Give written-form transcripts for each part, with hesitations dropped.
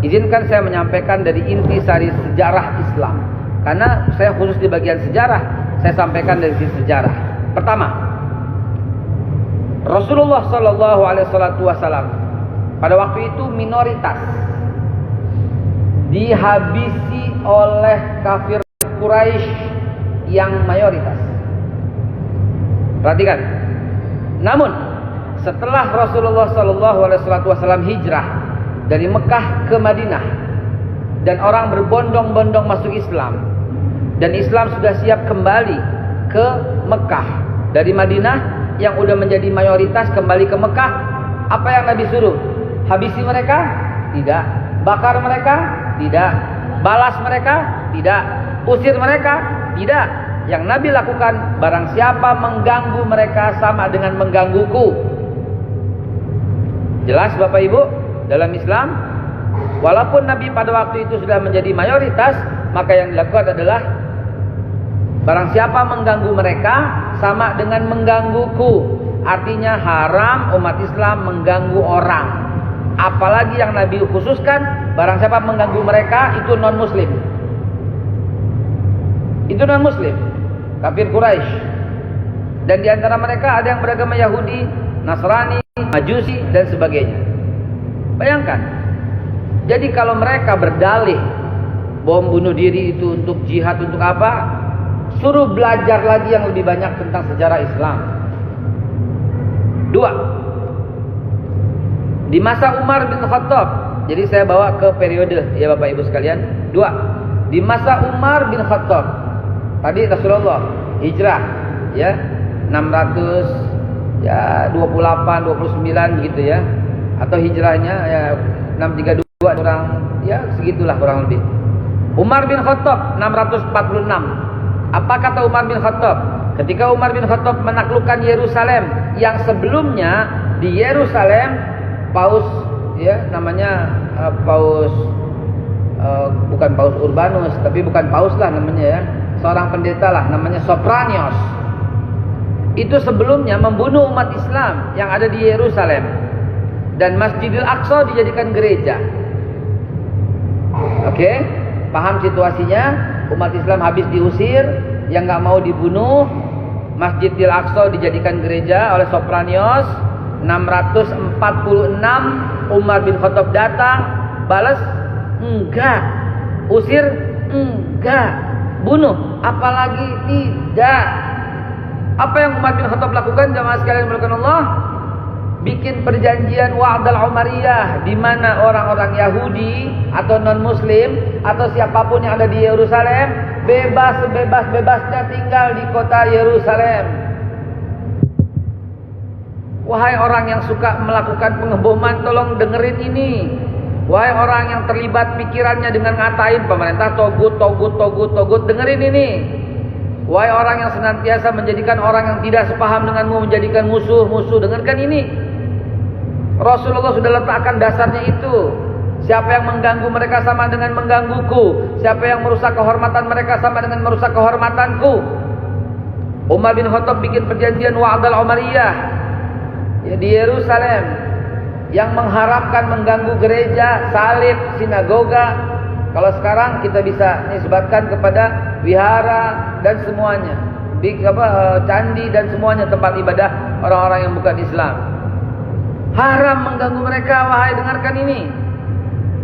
izinkan saya menyampaikan dari intisari sejarah Islam. Karena saya khusus di bagian sejarah, saya sampaikan dari sisi sejarah. Pertama, Rasulullah Shallallahu Alaihi Wasallam pada waktu itu minoritas, dihabisi oleh kafir Quraisy yang mayoritas. Perhatikan. Namun setelah Rasulullah Shallallahu Alaihi Wasallam hijrah dari Mekah ke Madinah dan orang berbondong-bondong masuk Islam, dan Islam sudah siap kembali ke Mekah dari Madinah yang udah menjadi mayoritas kembali ke Mekah, apa yang Nabi suruh? Habisi mereka? Tidak. Bakar mereka? Tidak. Balas mereka? Tidak. Usir mereka? Tidak. Yang Nabi lakukan, barang siapa mengganggu mereka sama dengan menggangguku. Jelas Bapak Ibu, dalam Islam, walaupun Nabi pada waktu itu sudah menjadi mayoritas, maka yang dilakukan adalah barang siapa mengganggu mereka sama dengan menggangguku. Artinya haram umat Islam mengganggu orang. Apalagi yang Nabi khususkan, barang siapa mengganggu mereka itu non muslim. Itu non muslim, kafir Quraisy. Dan di antara mereka ada yang beragama Yahudi, Nasrani, Majusi dan sebagainya. Bayangkan. Jadi kalau mereka berdalih bom bunuh diri itu untuk jihad, untuk apa? Suruh belajar lagi yang lebih banyak tentang sejarah Islam. Dua, di masa Umar bin Khattab. Jadi saya bawa ke periode ya Bapak Ibu sekalian. Dua, di masa Umar bin Khattab. Tadi Rasulullah hijrah ya 600 ya 28 29 gitu ya. Atau hijrahnya ya 632 kurang ya segitulah kurang lebih. Umar bin Khattab 646. Apa kata Umar bin Khattab? Ketika Umar bin Khattab menaklukkan Yerusalem yang sebelumnya di Yerusalem Paus ya namanya Paus bukan Paus Urbanus, tapi bukan Paus lah namanya ya, seorang pendeta lah namanya Sopranios. Itu sebelumnya membunuh umat Islam yang ada di Yerusalem dan Masjidil Aqsa dijadikan gereja. Oke, paham situasinya? Umat Islam habis diusir, yang nggak mau dibunuh, Masjidil Aqsa dijadikan gereja oleh Sopranios. 646 Umar bin Khattab datang, balas enggak, usir enggak, bunuh apalagi tidak. Apa yang Umar bin Khattab lakukan jamaah sekalian melakukan Allah? Bikin perjanjian Wa'dal Umariyah, di mana orang-orang Yahudi atau non-Muslim atau siapapun yang ada di Yerusalem bebas sebebas-bebasnya tinggal di kota Yerusalem. Wahai orang yang suka melakukan pengeboman, tolong dengerin ini. Wahai orang yang terlibat pikirannya dengan ngatain pemerintah togut, dengerin ini. Wahai orang yang senantiasa menjadikan orang yang tidak sepaham denganmu menjadikan musuh-musuh, dengarkan ini. Rasulullah sudah letakkan dasarnya itu. Siapa yang mengganggu mereka sama dengan menggangguku. Siapa yang merusak kehormatan mereka sama dengan merusak kehormatanku. Umar bin Khattab bikin perjanjian Wa'dal Umariyah ya, di Yerusalem yang mengharamkan mengganggu gereja, salib, sinagoga. Kalau sekarang kita bisa nisbatkan kepada wihara dan semuanya, candi dan semuanya tempat ibadah orang-orang yang bukan Islam. Haram mengganggu mereka. Wahai dengarkan ini.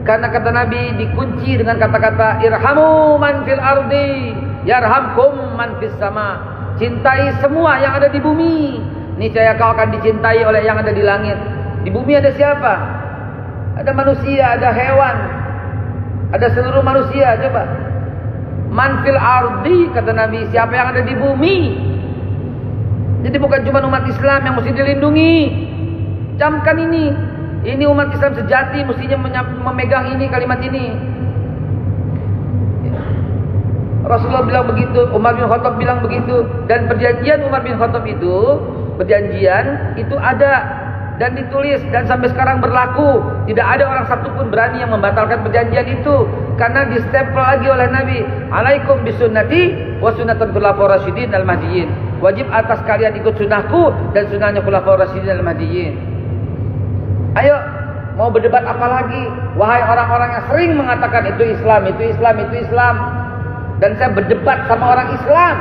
Karena kata Nabi dikunci dengan kata-kata irhamu man fil ardi yarhamkum man fis sama. Cintai semua yang ada di bumi, niscaya kau akan dicintai oleh yang ada di langit. Di bumi ada siapa? Ada manusia, ada hewan, ada seluruh manusia. Coba man fil ardi, kata Nabi, siapa yang ada di bumi. Jadi bukan cuma umat Islam yang mesti dilindungi. Camkan ini. Ini umat Islam sejati mestinya memegang ini, kalimat ini. Rasulullah bilang begitu, Umar bin Khattab bilang begitu. Dan perjanjian Umar bin Khattab itu, perjanjian itu ada dan ditulis dan sampai sekarang berlaku. Tidak ada orang satu pun berani yang membatalkan perjanjian itu, karena distempel lagi oleh Nabi. Alaikum bisunnati wa sunnatul khulafaur rasyidin al-mahdiyyin. Wajib atas kalian ikut sunnahku dan sunnahnya khulafaur rasyidin al-mahdiyyin. Ayo Mau berdebat apa lagi? Wahai orang-orang yang sering mengatakan itu Islam, itu Islam, itu Islam. Dan saya berdebat sama orang Islam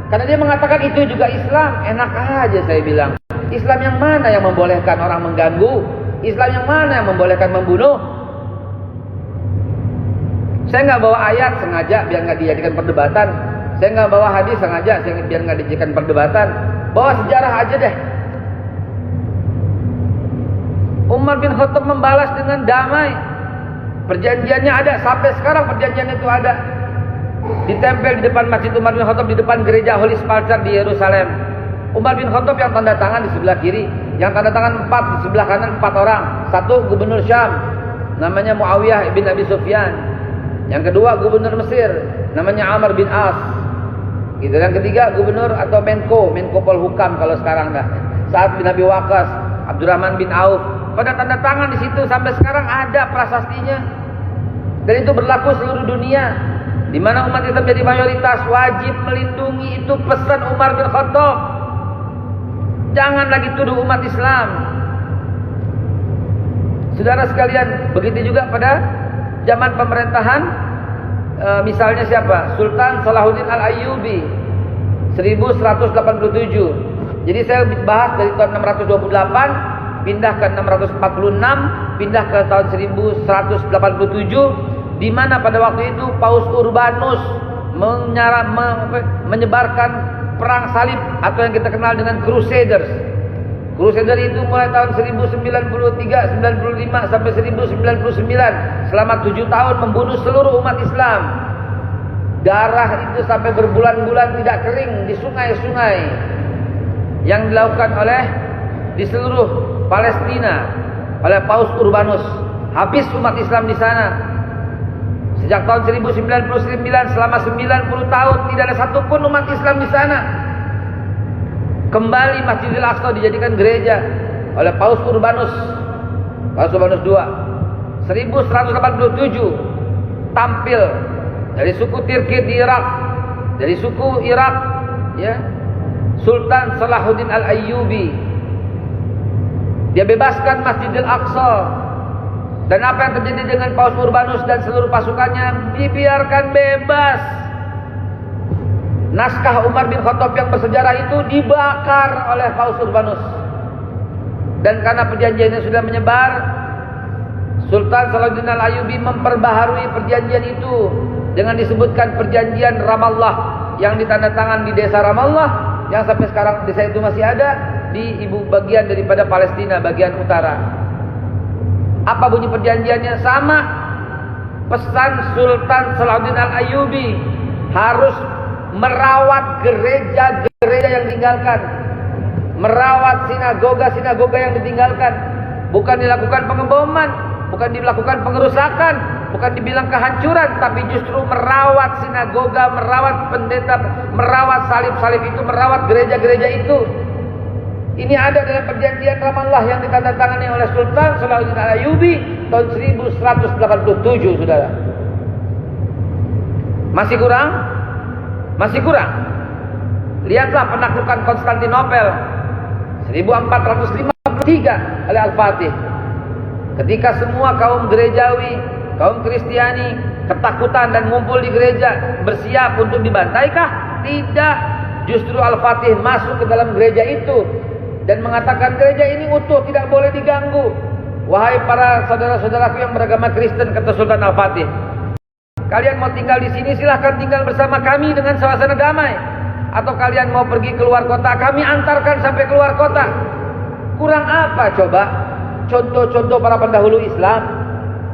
karena dia mengatakan itu juga Islam. Enak aja saya bilang. Islam yang mana yang membolehkan orang mengganggu? Islam yang mana yang membolehkan membunuh? Saya nggak bawa ayat sengaja biar nggak dijadikan perdebatan. Saya nggak bawa hadis sengaja biar nggak dijadikan perdebatan. Bawa sejarah aja deh. Umar bin Khattab membalas dengan damai. Perjanjiannya ada, sampai sekarang perjanjian itu ada. Ditempel di depan Masjid Umar bin Khattab, di depan gereja Holy Sepulchre di Yerusalem. Umar bin Khattab yang tanda tangan di sebelah kiri, yang tanda tangan 4 di sebelah kanan 4 orang. Satu gubernur Syam, namanya Muawiyah bin Abi Sufyan. Yang kedua gubernur Mesir, namanya Amr bin As. Gitu. Yang ketiga gubernur atau Menko Polhukam kalau sekarang dah. Sa'ad bin Abi Waqqas, Abdurrahman bin Auf. Pada tanda tangan di situ sampai sekarang ada prasastinya. Dan itu berlaku seluruh dunia. Di mana umat Islam jadi mayoritas, wajib melindungi, itu pesan Umar bin Khattab. Jangan lagi tuduh umat Islam. Saudara sekalian, begitu juga pada zaman pemerintahan misalnya siapa? Sultan Salahuddin Al-Ayyubi 1187. Jadi saya bahas dari tahun 628 pindah ke 646, pindah ke tahun 1187, di mana pada waktu itu Paus Urbanus menyebarkan perang salib atau yang kita kenal dengan Crusaders. Crusader itu mulai tahun 1093, 95 sampai 1099, selama 7 tahun membunuh seluruh umat Islam. Darah itu sampai berbulan-bulan tidak kering di sungai-sungai yang dilakukan di seluruh Palestina oleh Paus Urbanus. Habis umat Islam di sana. Sejak tahun 1099 selama 90 tahun tidak ada satupun umat Islam di sana. Kembali Masjidil Aqsa dijadikan gereja oleh Paus Urbanus II. 1187 tampil dari suku Tirkit di Irak, dari suku Irak, ya, Sultan Salahuddin Al-Ayyubi. Dia bebaskan Masjidil Aqsa. Dan apa yang terjadi dengan Paus Urbanus dan seluruh pasukannya? Dibiarkan bebas. Naskah Umar bin Khattab yang bersejarah itu dibakar oleh Paus Urbanus. Dan karena perjanjiannya sudah menyebar, Sultan Salahuddin Al-Ayyubi memperbaharui perjanjian itu dengan disebutkan perjanjian Ramallah yang ditandatangan di desa Ramallah, yang sampai sekarang desa itu masih ada di ibu bagian daripada Palestina bagian utara. Apa bunyi perjanjiannya? Sama. Pesan Sultan Salahuddin Al-Ayyubi harus merawat gereja-gereja yang ditinggalkan, merawat sinagoga-sinagoga yang ditinggalkan. Bukan dilakukan pengeboman, bukan dilakukan pengerusakan, bukan dibilang kehancuran, tapi justru merawat sinagoga, merawat pendeta, merawat salib-salib itu, merawat gereja-gereja itu. Ini ada dalam perjanjian Ramallah yang ditandatangani oleh Sultan Salahuddin Al-Ayyubi tahun 1187, saudara. Masih kurang? Masih kurang. Lihatlah penaklukan Konstantinopel 1453 oleh Al-Fatih. Ketika semua kaum gerejawi, kaum Kristiani ketakutan dan ngumpul di gereja, bersiap untuk dibantaikah? Tidak. Justru Al-Fatih masuk ke dalam gereja itu dan mengatakan gereja ini utuh, tidak boleh diganggu. Wahai para saudara-saudaraku yang beragama Kristen, kata Sultan Al-Fatih, kalian mau tinggal di sini silahkan tinggal bersama kami dengan suasana damai. Atau kalian mau pergi keluar kota, kami antarkan sampai keluar kota. Kurang apa coba? Contoh-contoh para pendahulu Islam.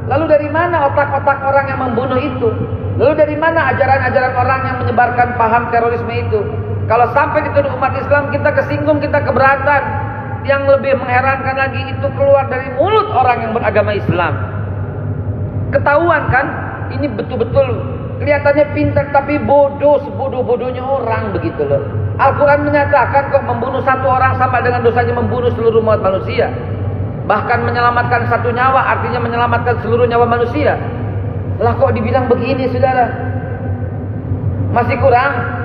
Lalu dari mana otak-otak orang yang membunuh itu? Lalu dari mana ajaran-ajaran orang yang menyebarkan paham terorisme itu? Kalau sampai dituduh umat Islam, kita kesinggung, kita keberatan. Yang lebih mengherankan lagi, itu keluar dari mulut orang yang beragama Islam. Ketahuan kan? Ini betul-betul kelihatannya pintar tapi bodoh, sebodoh-bodohnya orang begitu loh. Al-Quran menyatakan kok membunuh satu orang sama dengan dosanya membunuh seluruh umat manusia. Bahkan menyelamatkan satu nyawa artinya menyelamatkan seluruh nyawa manusia. Lah kok dibilang begini, saudara? Masih kurang?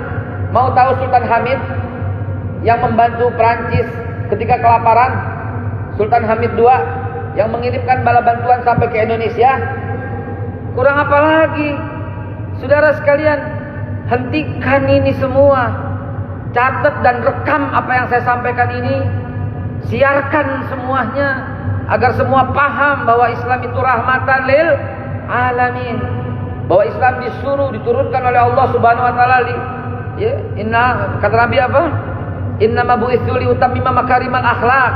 Mau tahu Sultan Hamid yang membantu Perancis ketika kelaparan? Sultan Hamid II yang mengirimkan bala bantuan sampai ke Indonesia. Kurang apa lagi? Saudara sekalian, hentikan ini semua. Catat dan rekam apa yang saya sampaikan ini. Siarkan semuanya agar semua paham bahwa Islam itu rahmatan lil alamin. Bahwa Islam diturunkan oleh Allah Subhanahu wa taala. Ya, kata Nabi apa? Inna mabu'itsu li utammima makarimal akhlak.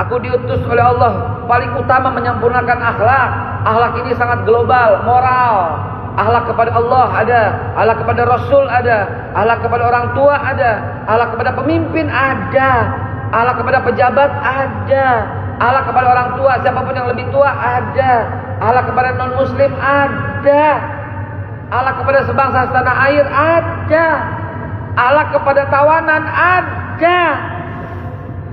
Aku diutus oleh Allah paling utama menyempurnakan akhlak. Akhlak ini sangat global, moral. Akhlak kepada Allah ada, akhlak kepada Rasul ada, akhlak kepada orang tua ada, akhlak kepada pemimpin ada, akhlak kepada pejabat ada, akhlak kepada orang tua siapapun yang lebih tua ada, akhlak kepada non muslim ada, akhlak kepada sebangsa setanah air ada, akhlak kepada tawanan ada.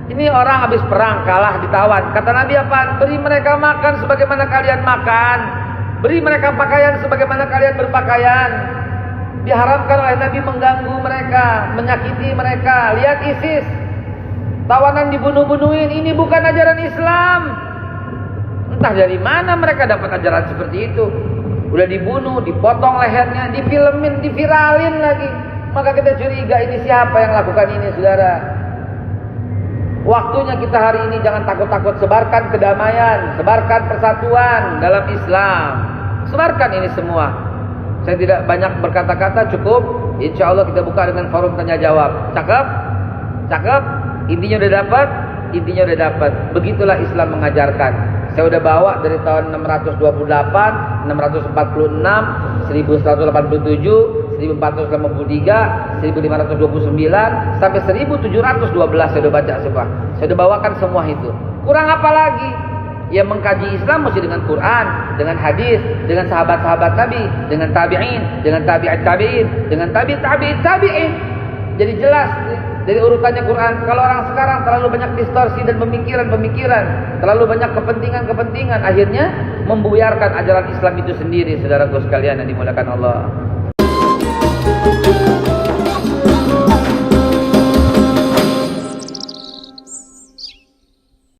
Ini orang habis perang kalah ditawan. Kata Nabi apa? Beri mereka makan sebagaimana kalian makan. Beri mereka pakaian sebagaimana kalian berpakaian. Diharamkan oleh Nabi mengganggu mereka, menyakiti mereka. Lihat ISIS, tawanan dibunuh-bunuhin. Ini bukan ajaran Islam. Entah dari mana mereka dapat ajaran seperti itu. Udah dibunuh, dipotong lehernya, difilmin, diviralin lagi. Maka kita curiga, ini siapa yang lakukan ini, saudara? Waktunya kita hari ini jangan takut-takut, sebarkan kedamaian, sebarkan persatuan dalam Islam. Sebarkan ini semua. Saya tidak banyak berkata-kata, cukup. Insya Allah kita buka dengan forum tanya jawab. Cakep? Cakep? Intinya udah dapat? Intinya udah dapat. Begitulah Islam mengajarkan. Saya udah bawa dari tahun 628, 646, 1187, 1453, 1529 sampai 1712 saya udah baca semua. Saya udah bawakan semua itu. Kurang apa lagi? Ya mengkaji Islam mesti dengan Quran, dengan hadis, dengan sahabat-sahabat Nabi, dengan tabi'in, dengan tabi'at tabi'in, dengan tabi'at tabi'in. Jadi jelas dari urutannya Quran. Kalau orang sekarang terlalu banyak distorsi dan pemikiran-pemikiran, terlalu banyak kepentingan-kepentingan, akhirnya membuyarkan ajaran Islam itu sendiri, saudaraku sekalian yang dimuliakan Allah.